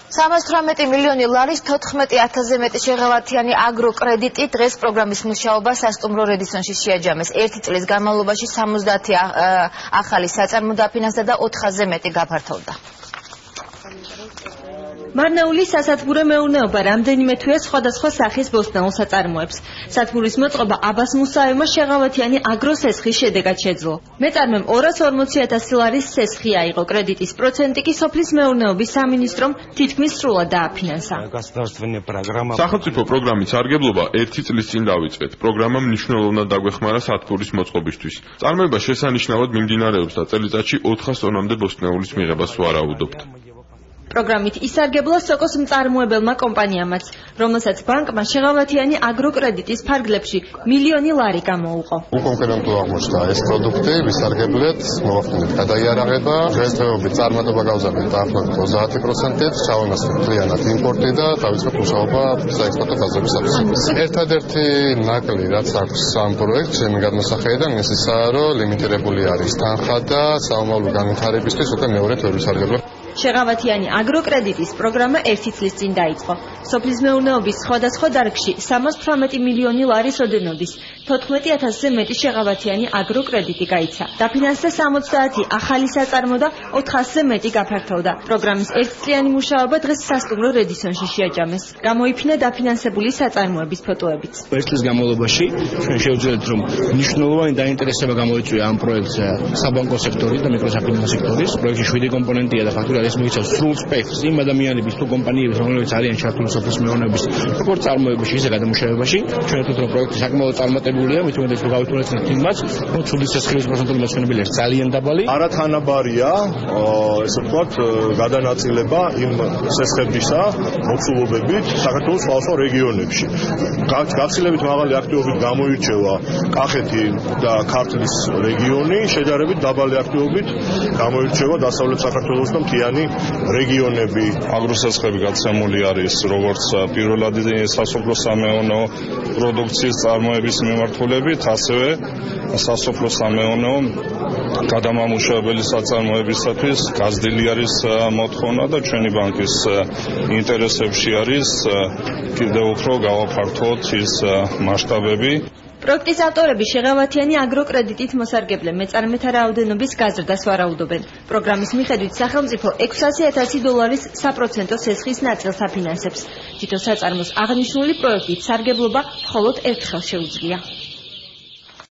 318 მილიონი ლარის 14,000-ზე მეტი შეღავათიანი აგროკრედიტი დღეს პროგრამის მუშაობა სასტუმრო რედისონში შეაჯამეს. ერთი წლის განმავლობაში 70 ახალი საწარმო დაფინანსდა და 400-ზე მეტი გაფართოვდა. მარნეულის სასათბურე მეურნეობა რამდენიმე თვეა სხვადასხვა სახის ბოსტნეულ საწარმოებს. სათბურის მოწყობა აბას მუსაევმა შეღავათიანი აგროსესხის შედეგად შეძლო. მეწარმემ 240,000 ლარის სესხი აიღო. კრედიტის პროცენტი კი სოფლის მეურნეობის სამინისტრომ თითქმის სრულად დააფინანსა. სახელმწიფო პროგრამის სარგებლობა 1 წლის წინ დავიწყეთ. პროგრამა მნიშვნელოვნად დაგვეხმარა სათბურის მოწყობისთვის. წარმოება შესანიშნავად მიმდინარეობს და წელიწადში 400 ტონამდე ბოსტნეულის მიღებას ვარაუდობთ. პროგრამით ისარგებლა სოკოს მწარმოებელმა კომპანიამაც, რომელსაც ბანკმა შეღავათიანი აგროკრედიტის ფარგლებში მილიონი ლარი გამოუყო. უკონკრეტულად აღმოჩნდა ეს პროდუქტი, ვისარგებლეთ, მოვახდინეთ გადაიარაღება, დღესდღეობით წარმატება გავზარდეთ დაახლოებით 30%-ით, ჩავანაცვლეთ მთლიანად იმპორტი და დავიწყეთ მუშაობა საექსპორტო ბაზების საფუძველზე. ერთადერთი ნაკლი, რაც აქვს ამ პროექტს, ჩემი გადმოსახედიდან ის ისაა, რომ ლიმიტირებული არის თანხა და საომავლო განვითარებისთვის უკვე მეორედ ვერ ვისარგებლებ. შეღავათიანი აგროკრედიტის პროგრამა 1 წლის წინ დაიწყო. სოფლის მეურნეობის სხვადასხვა დარგში 318 მილიონი ლარის ოდენობის 14,000-ზე მეტი შეღავათიანი აგროკრედიტი გაიცა. დაფინანსდა 70 ახალი საწარმო და 400-ზე მეტი გაფართოვდა. პროგრამის ერთწლიანი მუშაობა დღეს სასტუმრო რედისონში შეაჯამეს. გამოიფინა დაფინანსებული საწარმოების ფოტოებიც. 1 წლის განმავლობაში ჩვენ შევძლებთ, რომ მნიშვნელოვანი დაინტერესება გამოიწვია ამ პროექტზე საბანკო სექტორის და მიკროსაფინანსო სექტორის. პროექტში 7 კომპონენტია და ფაქტობრივად ეს მოიცავს სრულ სპექტრს იმ ადამიანების თუ კომპანიების, რომლებიც არიან ჩართული სოფლის მეურნეობის როგორც წარმოებაში, ისე გადამუშავებაში. ჩვენ ვთქვით, რომ პროექტი საკმაოდ წარმატებულია, მით უმეტეს რომ გავითვალისწინებთ იმას, რომ ცუდის სესხების პროცენტული მაჩვენებელი არის ძალიან დაბალი. არათანაბარია, ესე ვთქვათ, გადანაწილება იმ სესხებისა მოცულობებით საქართველოს სხვადასხვა რეგიონებში. გაცილებით მაღალი აქტივობით გამოირჩევა კახეთი და ქართლის რეგიონი, შედარებით დაბალი აქტივობით გამოირჩევა დასავლეთ საქართველოს და მთიანი რეგიონები. აგროსესხები გაცემული არის როგორც პირველად სასოფლო-სამეურნეო პროდუქციის წარმოების მიმართულებით, ასევე სასოფლო-სამეურნეო გადამამუშავებელი საწარმოებისათვის გაზრდილი არის მოთხოვნა და ჩვენი ბანკის ინტერესებში არის კიდევ უფრო გავაფართოთ ის მასშტაბები. პროექტის ავტორები შეღავათიანი აგროკრედიტით მოსარგებლე მეწარმეთა რაოდენობის გაზრდას ვარაუდობენ. პროგრამის მიხედვით სახელმწიფო 600,000 დოლარის საპროცენტო სესხის ნაწილს აფინანსებს. თითო საწარმოს აღნიშნული პროექტით სარგებლობა მხოლოდ ერთხელ შეუძლია.